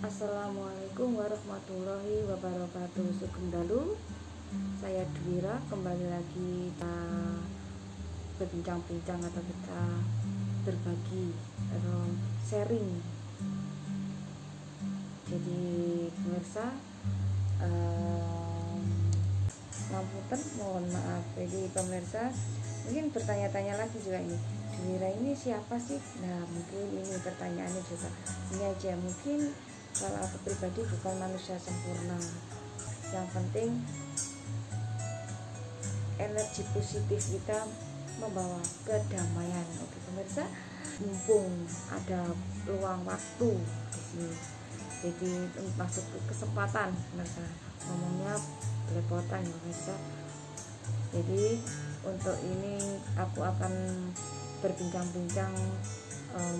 Assalamualaikum warahmatullahi wabarakatuh. Sugeng dalu. Saya Dwira, kembali lagi kita berbincang-bincang atau kita berbagi atau sharing. Jadi pemirsa, ngapunten, mohon maaf. Jadi pemirsa mungkin bertanya-tanya lagi juga ini, Dwira ini siapa sih? Nah, mungkin ini pertanyaannya juga ini aja. Mungkin kalau aku pribadi bukan manusia sempurna, yang penting energi positif kita membawa kedamaian. Oke pemirsa, mumpung ada luang waktu di sini, jadi masuk ke kesempatan pemirsa, ngomongnya belepotan ya pemirsa. Jadi untuk ini aku akan berbincang-bincang,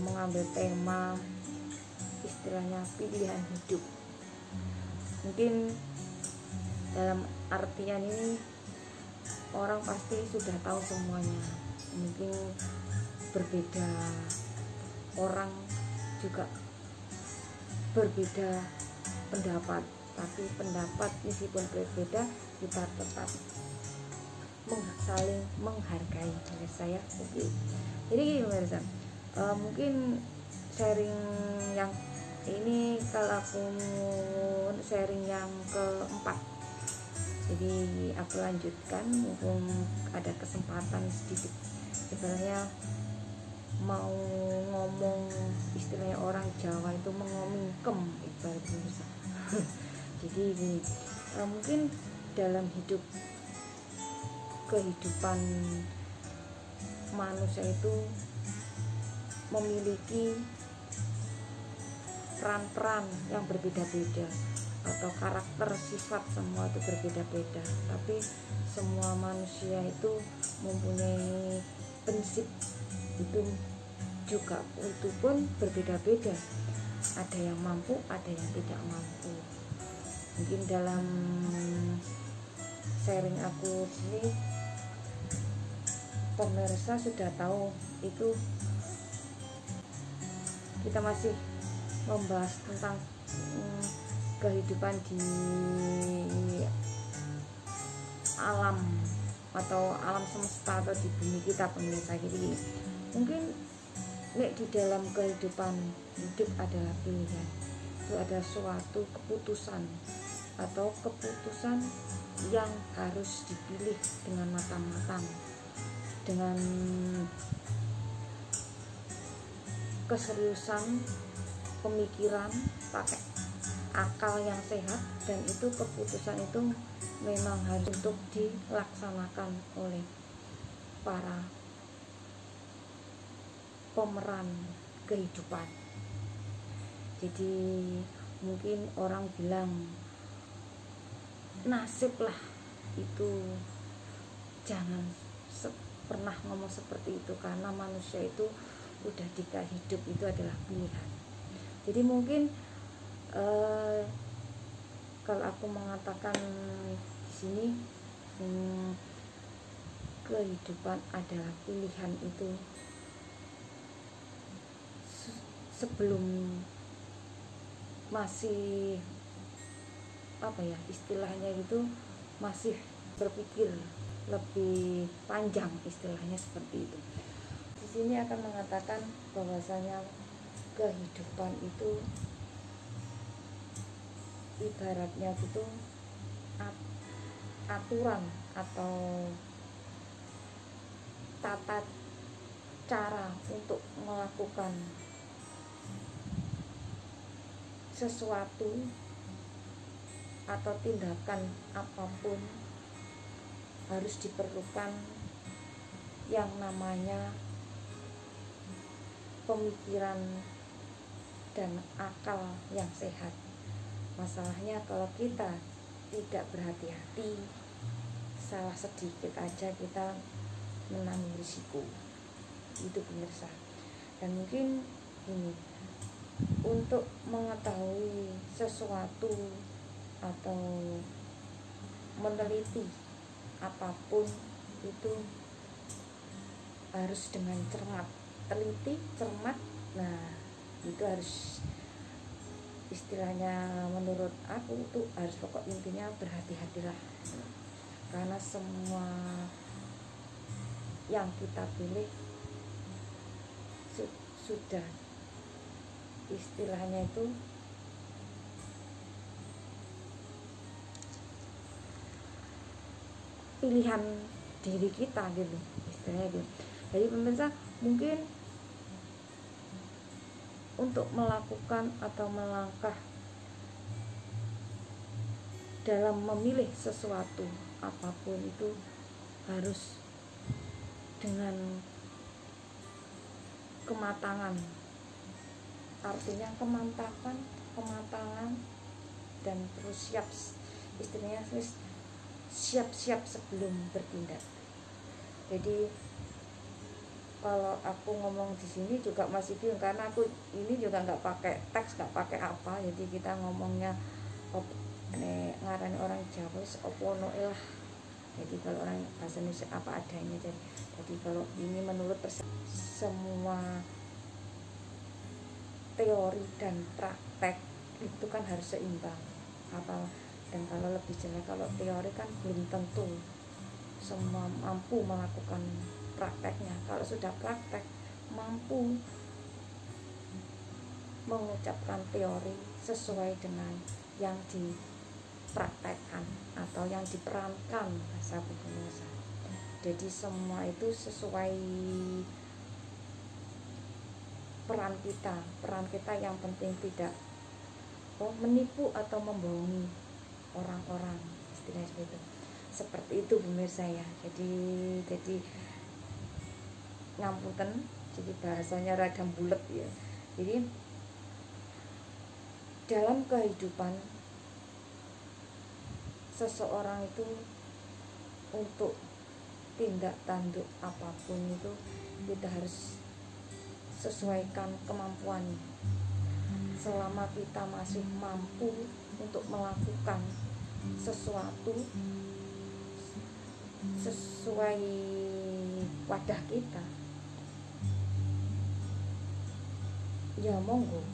mengambil tema istilahnya pilihan hidup. Mungkin dalam artian ini orang pasti sudah tahu semuanya. Mungkin berbeda, orang juga berbeda pendapat, tapi pendapat meskipun berbeda kita tetap saling menghargai saya. Oke. Jadi gini pemirsa, mungkin sharing yang ini kalau aku sharing yang keempat, jadi aku lanjutkan mumpung ada kesempatan sedikit. Sebenarnya mau ngomong istilahnya orang Jawa itu mengomingkem ibarat pemirsa. Jadi ini mungkin dalam kehidupan manusia itu memiliki peran-peran yang berbeda-beda atau karakter sifat semua itu berbeda-beda, tapi semua manusia itu mempunyai prinsip itu juga, itu pun berbeda-beda, ada yang mampu, ada yang tidak mampu. Mungkin dalam sharing aku ini pemirsa sudah tahu itu kita masih membahas tentang kehidupan di alam atau alam semesta atau di bumi kita pemirsa. Jadi mungkin di dalam kehidupan hidup adalah pilihan, itu ada suatu keputusan atau keputusan yang harus dipilih dengan matang-matang, dengan keseriusan pemikiran, pakai akal yang sehat, dan itu keputusan itu memang harus untuk dilaksanakan oleh para pemeran kehidupan. Jadi mungkin orang bilang nasib lah, itu jangan pernah ngomong seperti itu, karena manusia itu udah dikasih hidup itu adalah pilihan. Jadi mungkin kalau aku mengatakan di sini kehidupan adalah pilihan itu, sebelum masih istilahnya itu masih berpikir lebih panjang, istilahnya seperti itu. Di sini akan mengatakan bahwasanya kehidupan itu ibaratnya itu aturan atau tata cara untuk melakukan sesuatu atau tindakan apapun harus diperlukan yang namanya pemikiran dan akal yang sehat. Masalahnya kalau kita tidak berhati-hati, salah sedikit aja kita menanggung risiko. Itu pemirsa. Dan mungkin ini untuk mengetahui sesuatu atau meneliti apapun itu harus dengan cermat, teliti, cermat. Nah, itu harus istilahnya menurut aku tuh harus pokok intinya berhati-hatilah, karena semua yang kita pilih sudah istilahnya itu pilihan diri kita gitu istilahnya gitu. Jadi pemirsa, mungkin untuk melakukan atau melangkah dalam memilih sesuatu apapun itu harus dengan kematangan, artinya kematangan dan terus siap, istilahnya siap-siap sebelum bertindak. Jadi kalau aku ngomong di sini juga masih bingung, karena aku ini juga nggak pakai teks, nggak pakai apa, jadi kita ngomongnya ngarani orang Jawa opono lah. Jadi kalau orang bahasa Indonesia apa adanya. Jadi kalau ini menurut semua teori dan praktek itu kan harus seimbang. Dan kalau lebih jelek, kalau teori kan belum tentu semua mampu melakukan prakteknya. Kalau sudah praktek mampu mengucapkan teori sesuai dengan yang dipraktekkan atau yang diperankan bahasa Indonesia. Jadi semua itu sesuai peran kita yang penting tidak menipu atau membohongi orang-orang, istilahnya seperti itu pemirsa ya. Jadi ngapunten, jadi bahasanya rada bulet ya. Jadi dalam kehidupan seseorang itu untuk tindak tanduk apapun itu kita harus sesuaikan kemampuan. Selama kita masih mampu untuk melakukan sesuatu sesuai wadah kita, ya monggo,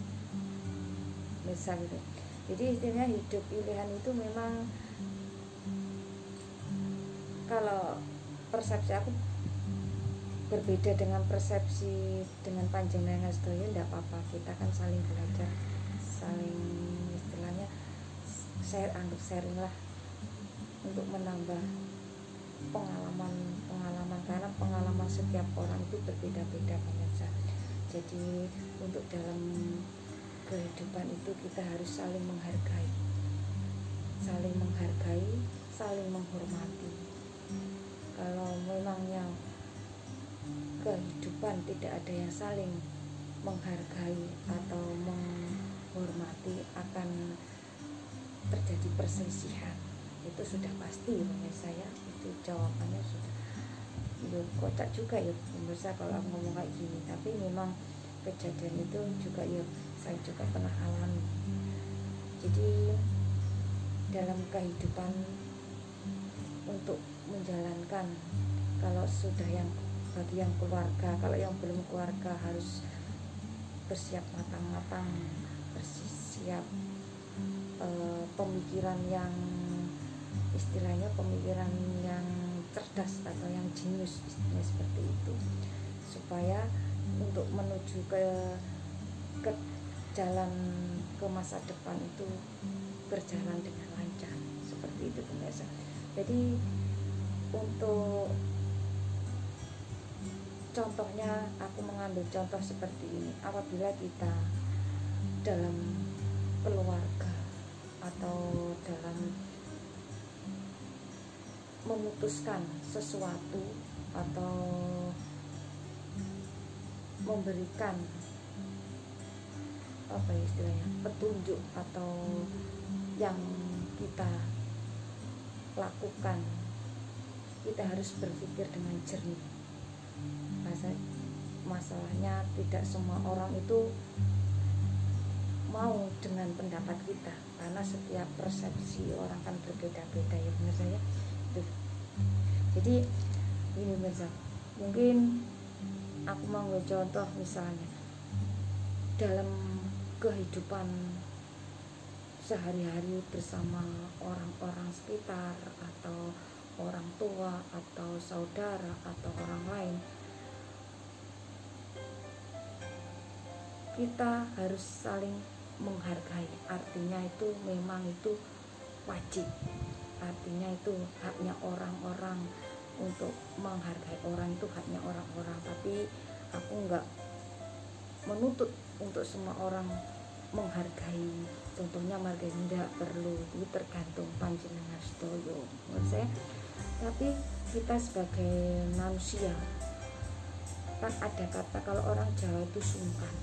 misal gitu. Jadi istilahnya hidup pilihan itu memang, kalau persepsi aku berbeda dengan persepsi dengan panjenengan sedaya, enggak apa-apa, kita kan saling belajar, saling istilahnya anggap sharing lah untuk menambah pengalaman, karena pengalaman setiap orang itu berbeda-beda pemirsa. Jadi untuk dalam kehidupan itu kita harus saling menghargai, saling menghormati. Kalau memangnya kehidupan tidak ada yang saling menghargai atau menghormati, akan terjadi perselisihan. Itu sudah pasti pemirsa ya, itu jawabannya sudah. Kocak juga ya pemirsa kalau aku ngomong kayak gini, tapi memang kejadian itu juga ya saya juga pernah alami. Jadi dalam kehidupan untuk menjalankan, kalau sudah yang bagi yang keluarga, kalau yang belum keluarga harus bersiap matang-matang, bersiap pemikiran yang istilahnya pemikiran yang cerdas atau yang jenius, istilahnya seperti itu, supaya untuk menuju ke jalan ke masa depan itu berjalan dengan lancar, seperti itu pemirsa. Jadi untuk contohnya, aku mengambil contoh seperti ini. Apabila kita dalam keluarga atau dalam memutuskan sesuatu atau memberikan apa ya istilahnya, petunjuk atau yang kita lakukan, kita harus berpikir dengan jernih. Masalahnya tidak semua orang itu mau dengan pendapat kita, karena setiap persepsi orang kan berbeda-beda ya benar saya. Jadi ini pemirsa, mungkin aku mau contoh misalnya dalam kehidupan sehari-hari bersama orang-orang sekitar atau orang tua atau saudara atau orang lain, kita harus saling menghargai. Artinya itu memang itu wajib, artinya itu haknya orang-orang untuk menghargai orang, itu haknya orang-orang. Tapi aku enggak menuntut untuk semua orang menghargai, contohnya menghargai, tidak perlu, itu tergantung panjenengan sedoyo menurut saya. Tapi kita sebagai manusia, kan ada kata kalau orang Jawa itu sungkan.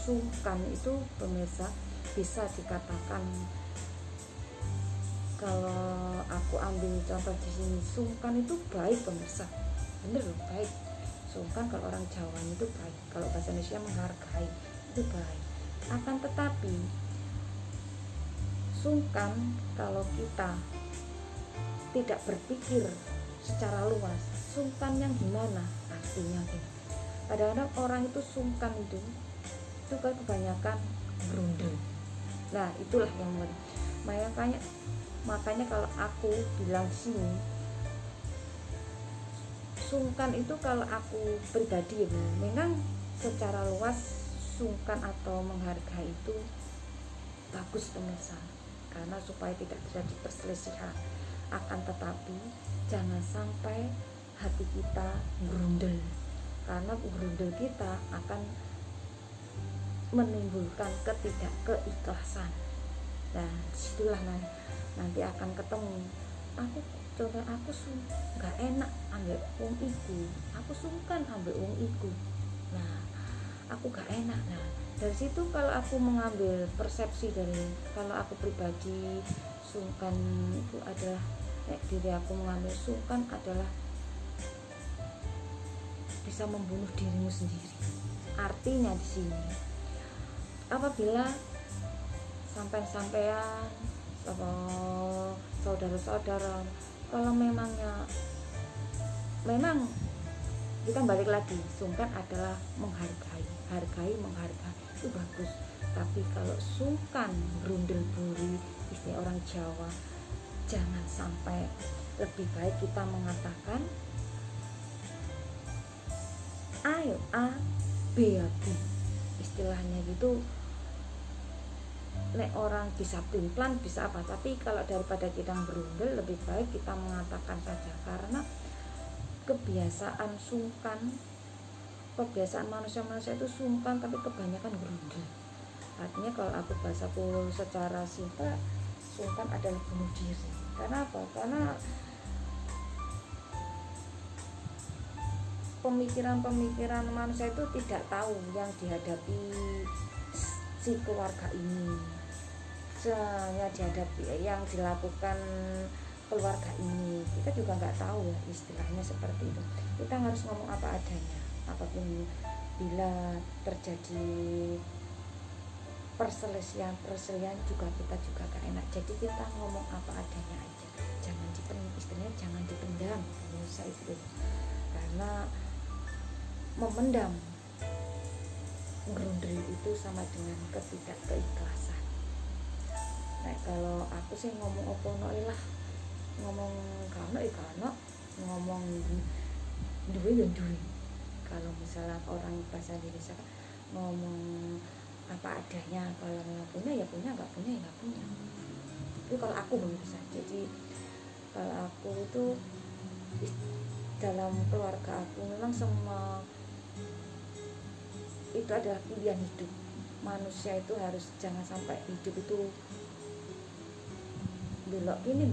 Sungkan itu pemirsa bisa dikatakan, kalau aku ambil contoh di sini, sungkan itu baik pemirsa, bener loh, baik. Sungkan kalau orang Jawa itu baik, kalau bahasa Indonesia menghargai itu baik. Akan tetapi sungkan kalau kita tidak berpikir secara luas, sungkan yang gimana artinya ini. Kadang-kadang orang itu sungkan itu kan kebanyakan berundel. Nah itulah yang makanya kalau aku bilang sini, sungkan itu kalau aku pribadi memang secara luas sungkan atau menghargai itu bagus pemirsa, karena supaya tidak terjadi perselisihan. Akan tetapi jangan sampai hati kita berundel, karena berundel kita akan menimbulkan ketidakkeikhlasan. Nah disitulah nanti akan ketemu, aku nggak enak ambil wong iku, aku sungkan ambil wong iku, nah aku gak enak. Nah dari situ kalau aku mengambil persepsi dari, kalau aku pribadi sungkan itu adalah diri aku mengambil sungkan adalah bisa membunuh dirimu sendiri. Artinya di sini, apabila sampai-sampean atau saudara-saudara, kalau memang kita balik lagi, sungkan adalah menghargai, menghargai itu bagus. Tapi kalau sungkan berundel buri, istilah orang Jawa, jangan sampai. Lebih baik kita mengatakan ayo A, B ya B, istilahnya gitu. Nek orang bisa plan bisa apa, tapi kalau daripada kita berundel, lebih baik kita mengatakan saja. Karena kebiasaan manusia itu sungkan, tapi kebanyakan berundel. Artinya kalau aku bahasaku secara simpel, sungkan adalah bunuh diri. Karena apa? Karena pemikiran manusia itu tidak tahu yang dihadapi si keluarga ini, yang dihadapi, yang dilakukan keluarga ini, kita juga nggak tahu ya, istilahnya seperti itu. Kita harus ngomong apa adanya, apapun bila terjadi perselisihan juga kita juga gak enak. Jadi kita ngomong apa adanya aja, jangan istilahnya jangan dipendam, bisa itu. Karena memendam gerundel itu sama dengan ketidakkeikhlasan. Nah kalau aku sih ngomong opono lah, ngomong karena ngomong duwe ya duwe. Kalau misalnya orang bahasa Indonesia ngomong apa adanya, kalau punya ya punya, nggak punya ya nggak punya. Itu kalau aku bisa. Jadi kalau aku itu dalam keluarga aku memang semua itu adalah pilihan hidup. Manusia itu harus jangan sampai hidup itu belok kini.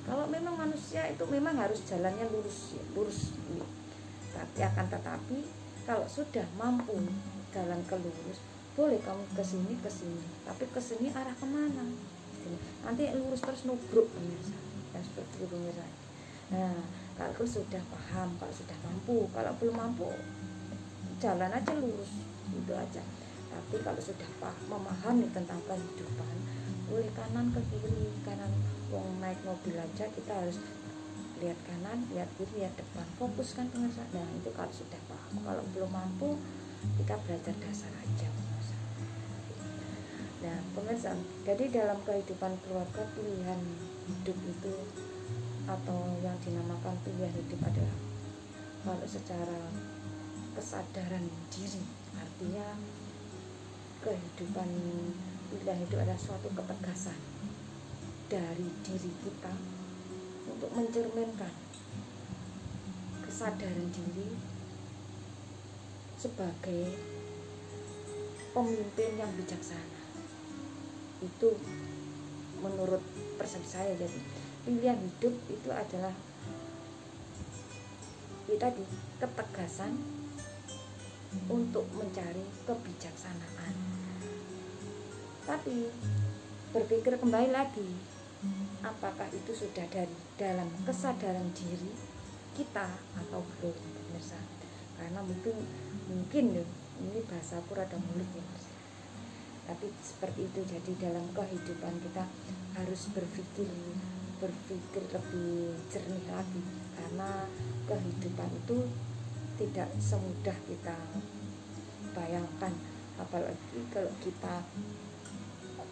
Kalau memang manusia itu memang harus jalannya lurus. Tapi akan tetapi kalau sudah mampu jalan ke lurus, boleh kamu kesini. Tapi kesini arah kemana? Nanti lurus terus nubruk pemirsa. Dan seperti itu pemirsa. Nah kalau sudah paham, kalau sudah mampu, kalau belum mampu jalan aja lurus, itu aja. Tapi kalau sudah memahami tentang kehidupan, boleh kanan ke kiri, kanan wong naik mobil aja kita harus lihat kanan, lihat kiri, lihat depan, fokus kan pemirsa. Nah itu kalau sudah paham. Kalau belum mampu, kita belajar dasar aja pemirsa. Nah pemirsa, jadi dalam kehidupan keluarga pilihan hidup itu atau yang dinamakan pilihan hidup adalah kalau secara kesadaran diri, artinya kehidupan pilihan hidup adalah suatu ketegasan dari diri kita untuk mencerminkan kesadaran diri sebagai pemimpin yang bijaksana. Itu menurut persepsi saya. Jadi pilihan hidup itu adalah tadi ketegasan untuk mencari kebijaksanaan. Tapi berpikir kembali lagi, apakah itu sudah dari dalam kesadaran diri kita atau belum, pemirsa? Karena mungkin ini bahasaku rada mulut ya, tapi seperti itu. Jadi dalam kehidupan kita harus berpikir lebih jernih lagi, karena kehidupan itu tidak semudah kita bayangkan. Apalagi kalau kita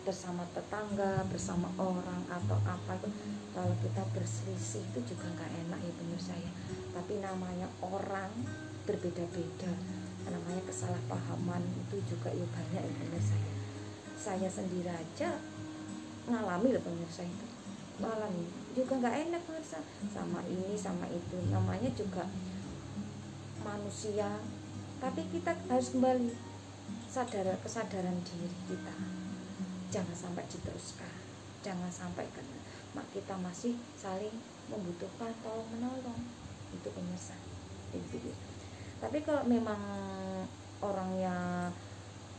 bersama tetangga, bersama orang atau apa itu, kalau kita berselisih itu juga nggak enak ya pemirsa ya. Tapi namanya orang berbeda-beda, namanya kesalahpahaman itu juga ya banyak ya pemirsa ya. Saya sendiri aja ngalami loh pemirsa, itu ngalami juga nggak enak pemirsa, sama ini sama itu, namanya juga manusia. Tapi kita harus kembali kesadaran diri kita, jangan sampai diteruskan, jangan sampai kita masih saling membutuhkan tolong menolong, itu pemirsa. Tapi kalau memang orangnya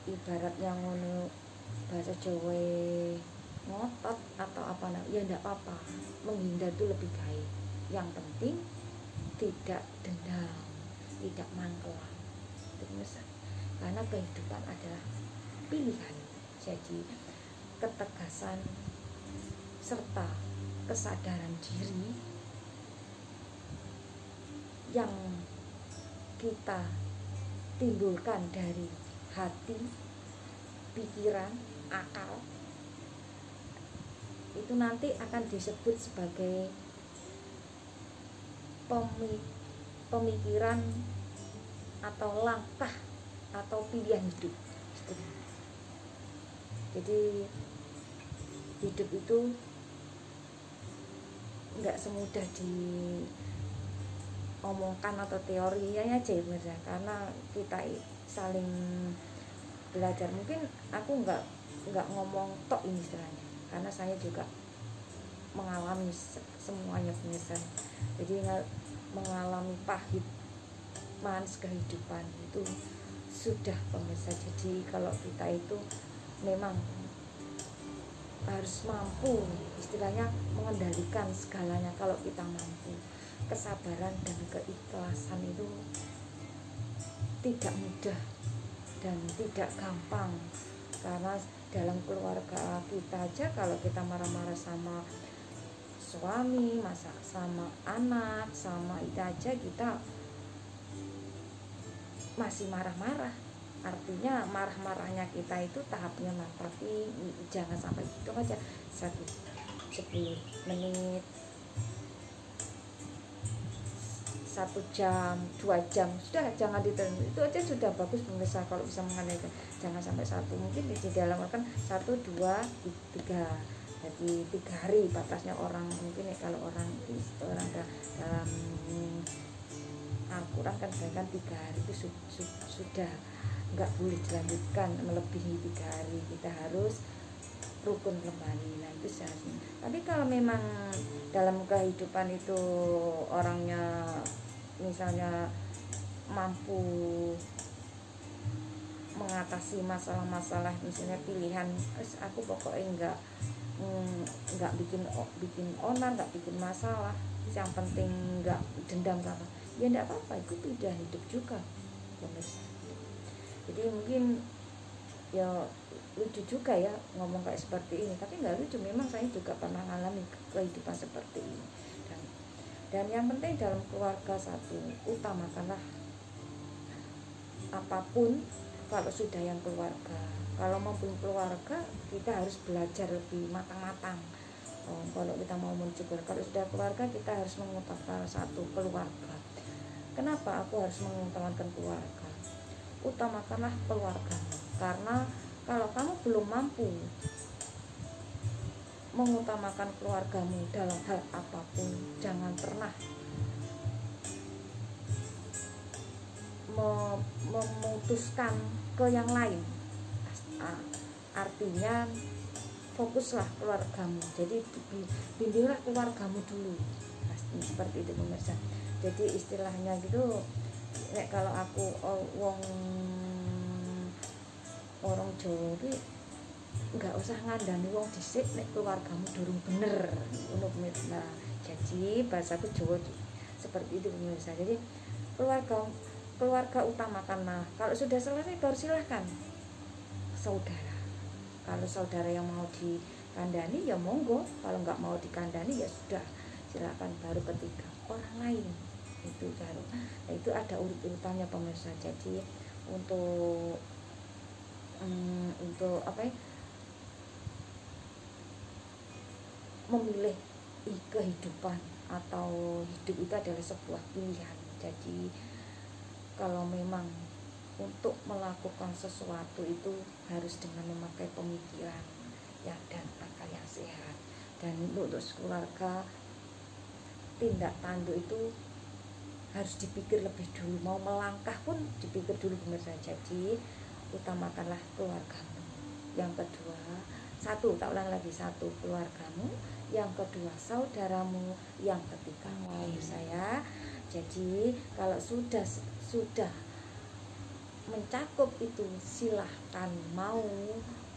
ibaratnya ngono, bahasa Jawa ngotot atau apa, ya enggak apa-apa, menghindar itu lebih baik. Yang penting tidak dendam, tidak mangkelan, pemirsa. Karena kehidupan adalah pilihan. Jadi ketegasan serta kesadaran diri yang kita timbulkan dari hati, pikiran, akal, itu nanti akan disebut sebagai pemikiran atau langkah atau pilihan hidup. Jadi hidup itu nggak semudah diomongkan atau teorinya aja ya, karena kita saling belajar. Mungkin aku nggak ngomong tok ini istilahnya, karena saya juga mengalami semuanya pemirsa. Jadi mengalami pahit manis kehidupan itu sudah pemirsa. Jadi kalau kita itu memang harus mampu istilahnya mengendalikan segalanya. Kalau kita mampu, kesabaran dan keikhlasan itu tidak mudah dan tidak gampang. Karena dalam keluarga kita aja, kalau kita marah-marah sama suami, masa sama anak, sama itu aja kita masih marah-marah. Artinya marah-marahnya kita itu tahapnya, tapi jangan sampai gitu aja 10 menit, 1 jam, 2 jam, sudah jangan diterima. Itu aja sudah bagus pemirsa kalau bisa mengendalikan. Jangan sampai 1, mungkin di dalam kan 1, 2, 3. Jadi 3 hari batasnya orang. Mungkin kalau orang dalam Al-Quran kan 3 hari itu sudah nggak boleh dilanjutkan melebihi 3 hari. Kita harus rukun kembali. Nah itu seharusnya. Tapi kalau memang dalam kehidupan itu orangnya misalnya mampu mengatasi masalah-masalah, misalnya pilihan, aku pokoknya nggak bikin onar, nggak bikin masalah, yang penting nggak dendam sama, ya nggak apa-apa, itu pilihan hidup juga pemirsa. Jadi mungkin ya lucu juga ya ngomong kayak seperti ini, tapi nggak lucu, memang saya juga pernah mengalami kehidupan seperti ini. Dan yang penting dalam keluarga, satu, utamakanlah apapun kalau sudah yang keluarga. Kalau mau punya keluarga, kita harus belajar lebih matang-matang. Kalau kita mau mensyukur, kalau sudah keluarga, kita harus mengutamakan satu keluarga. Kenapa aku harus mengutamakan keluarga? Utamakanlah keluarga, karena kalau kamu belum mampu mengutamakan keluargamu dalam hal apapun, jangan pernah memutuskan ke yang lain. Artinya fokuslah keluargamu, jadi bimbinglah keluargamu dulu, seperti itu pemirsa. Jadi istilahnya gitu, kalau aku orang Jawa itu nggak usah ngandani wong dhisik nek keluargamu durung bener ngono pemirsa. Jadi bahasaku Jawa seperti itu pemirsa. Jadi keluarga utamakan. Nah, kalau sudah selesai baru silahkan saudara. Kalau saudara yang mau dikandani ya monggo, kalau nggak mau dikandani ya sudah, silakan. Baru ketiga orang lain itu baru. Nah, itu ada urut-urutannya pemirsa. Jadi untuk apa ya, memilih kehidupan atau hidup itu adalah sebuah pilihan. Jadi kalau memang untuk melakukan sesuatu itu harus dengan memakai pemikiran ya dan akal yang sehat. Dan untuk keluarga, tindak tanduk itu harus dipikir lebih dulu, mau melangkah pun dipikir dulu pemirsa. Jadi utamakanlah keluargamu. Yang kedua, tak ulang lagi, satu keluargamu, yang kedua saudaramu, yang ketiga wali saya. Jadi kalau sudah mencakup itu, silahkan mau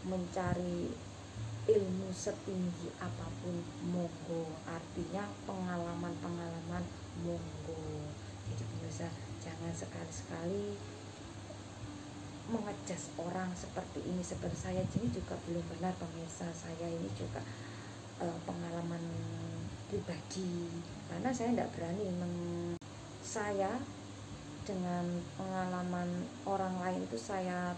mencari ilmu setinggi apapun monggo, artinya pengalaman monggo. Jadi pemirsa, jangan sekali-sekali mengejas orang seperti ini. Seperti saya ini juga belum benar pemirsa. Saya ini juga pengalaman pribadi, karena saya tidak berani saya dengan pengalaman orang lain itu saya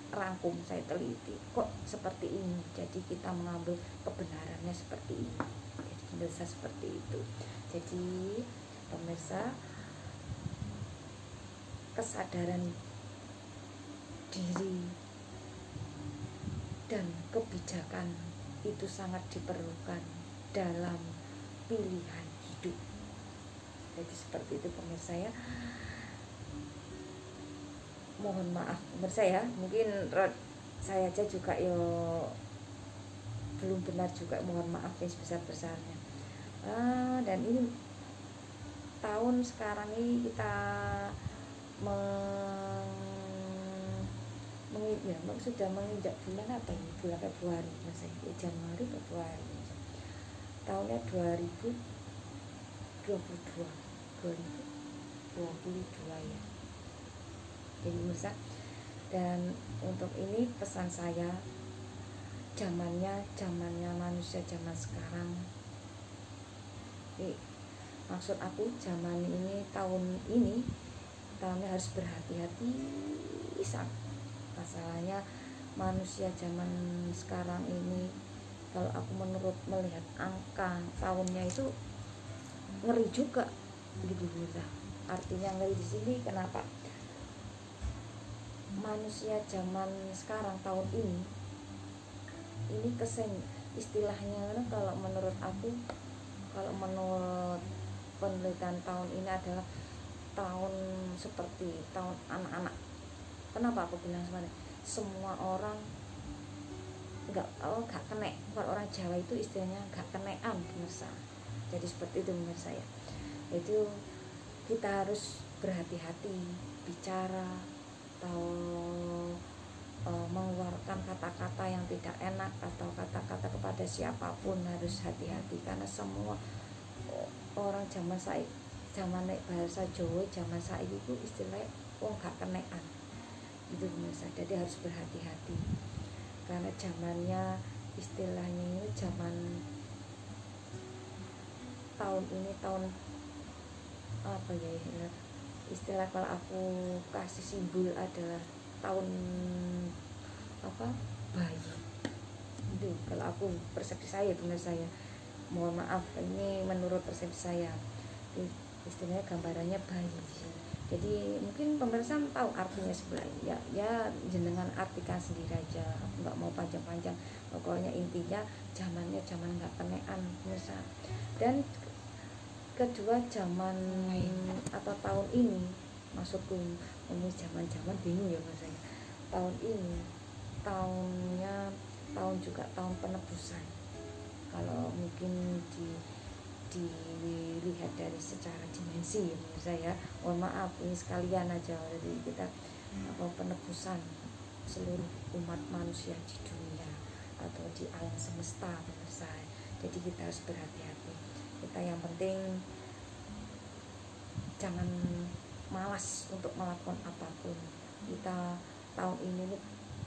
rangkum, saya teliti kok seperti ini, jadi kita mengambil kebenarannya seperti ini. Jadi pemirsa seperti itu. Jadi pemirsa, kesadaran diri dan kebijakan itu sangat diperlukan dalam pilihan hidup. Jadi seperti itu pemirsa ya. Mohon maaf pemirsa ya, mungkin saya aja juga belum benar juga, mohon maaf ya sebesar-besarnya. Dan ini tahun sekarang ini kita sudah menginjak bulan apa ini, bulan Februari mas ya, Januari Februari, tahunnya 2022 ya. Jadi Musa, dan untuk ini pesan saya, zamannya manusia zaman sekarang. Maksud aku zaman ini, tahunnya harus berhati-hati. Masalahnya manusia zaman sekarang ini, kalau aku melihat angka tahunnya itu ngeri juga gitu Musa. Artinya ngeri di sini kenapa? Manusia zaman sekarang tahun ini istilahnya, kalau menurut aku, kalau menurut penelitian tahun ini adalah tahun seperti tahun anak-anak. Kenapa aku bilang sebenarnya semua orang nggak kena, kalau orang Jawa itu istilahnya nggak kenean pemirsa. Jadi seperti itu pemirsa ya. Itu kita harus berhati-hati bicara atau mengeluarkan kata-kata yang tidak enak atau kata-kata kepada siapapun, harus hati-hati, karena semua orang zaman bahasa Jawa zaman saya itu istilahnya gak kenean gitu pemirsa. Jadi harus berhati-hati karena zamannya, istilahnya ini zaman tahun ini, tahun apa ya istilah, kalau aku kasih simbol adalah tahun apa bayi. Itu kalau aku persepsi saya, benar saya, mohon maaf ini menurut persepsi saya, istilahnya gambarannya bayi di sini. Jadi mungkin pemirsa tahu artinya sebenarnya, ya jenengan artikan sendiri aja, aku nggak mau panjang-panjang. Pokoknya intinya zamannya zaman nggak kenean pemirsa. Dan kedua zaman atau tahun ini, maksudku ngomong zaman bingung ya mas saya. Tahun ini tahunnya tahun juga tahun penebusan. Kalau mungkin dilihat dari secara dimensi ya menurut saya, mohon maaf ini sekalian aja, jadi kita penebusan seluruh umat manusia di dunia atau di alam semesta menurut saya. Jadi kita harus berhati-hati, kita yang penting jangan malas untuk melakukan apapun. Kita tahun ini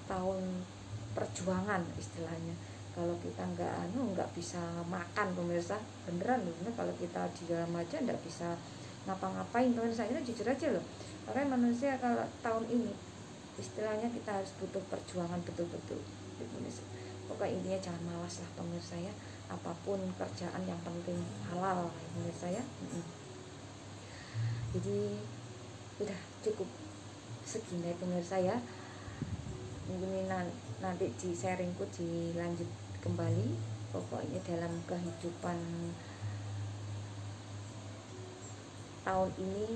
tahun perjuangan istilahnya. Kalau kita nggak bisa makan pemirsa, beneran loh, kalau kita di dalam aja nggak bisa ngapa-ngapain pemirsa, itu jujur aja loh. Makanya manusia kalau tahun ini istilahnya kita harus butuh perjuangan betul-betul di Indonesia. Pokoknya intinya jangan malas lah pemirsa ya, apapun kerjaan yang penting halal pemirsa ya. Jadi udah cukup segini pemirsa ya, mungkin nanti di sharingku dilanjut kembali. Pokoknya dalam kehidupan tahun ini,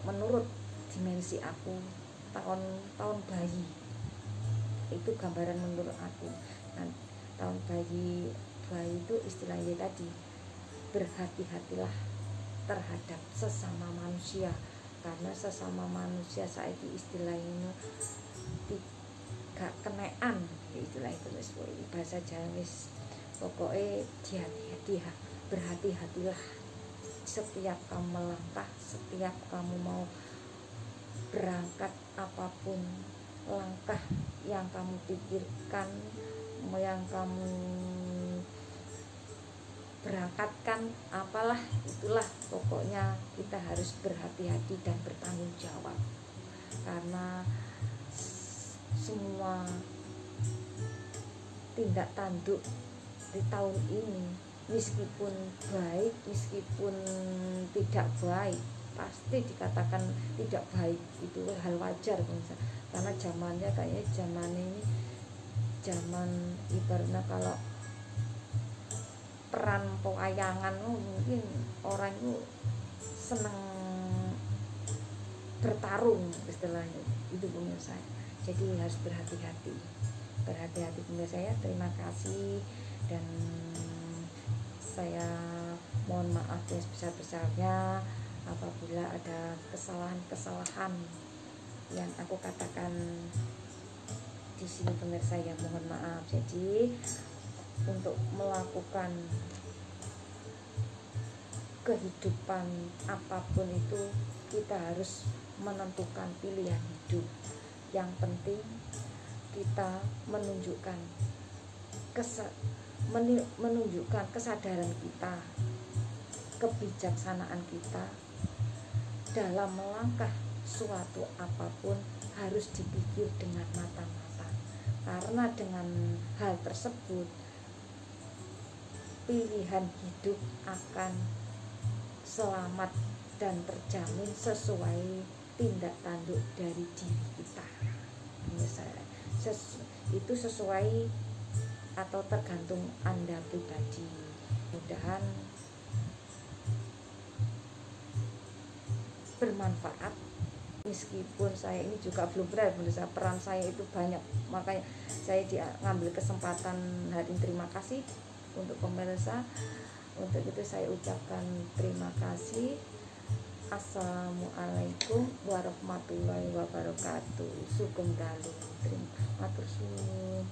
menurut dimensi aku, tahun bayi itu gambaran menurut aku. Nah, tahun bayi itu istilahnya tadi, berhati-hatilah terhadap sesama manusia, karena sesama manusia saat ini istilahnya gak kenean istilah itu bahasa Jawa. Pokoknya berhati-hatilah setiap kamu melangkah, setiap kamu mau berangkat, apapun langkah yang kamu pikirkan, yang kamu berangkatkan, apalah itulah, pokoknya kita harus berhati-hati dan bertanggung jawab, karena semua tindak tanduk di tahun ini, meskipun baik, meskipun tidak baik, pasti dikatakan tidak baik, itu hal wajar karena zamannya kayaknya zaman ini zaman ibaratnya kalau peran pewayangan, mungkin orang itu senang bertarung istilahnya itu pemirsa. Jadi harus berhati-hati pemirsa ya. Terima kasih, dan saya mohon maaf yang sebesar-besarnya apabila ada kesalahan-kesalahan yang aku katakan di sini pemirsa ya, mohon maaf. Jadi untuk melakukan kehidupan apapun itu kita harus menentukan pilihan hidup. Yang penting kita menunjukkan kesadaran kita, kebijaksanaan kita dalam melangkah suatu apapun harus dipikir dengan matang-matang, karena dengan hal tersebut pilihan hidup akan selamat dan terjamin sesuai tindak tanduk dari diri kita. Misalnya itu sesuai atau tergantung Anda pribadi. Mudah-mudahan bermanfaat, meskipun saya ini juga belum benar, peran saya itu banyak, makanya saya ngambil kesempatan hari ini. Terima kasih untuk pemirsa. Untuk itu saya ucapkan terima kasih. Assalamualaikum warahmatullahi wabarakatuh. Sugeng dalu. Matur suwun.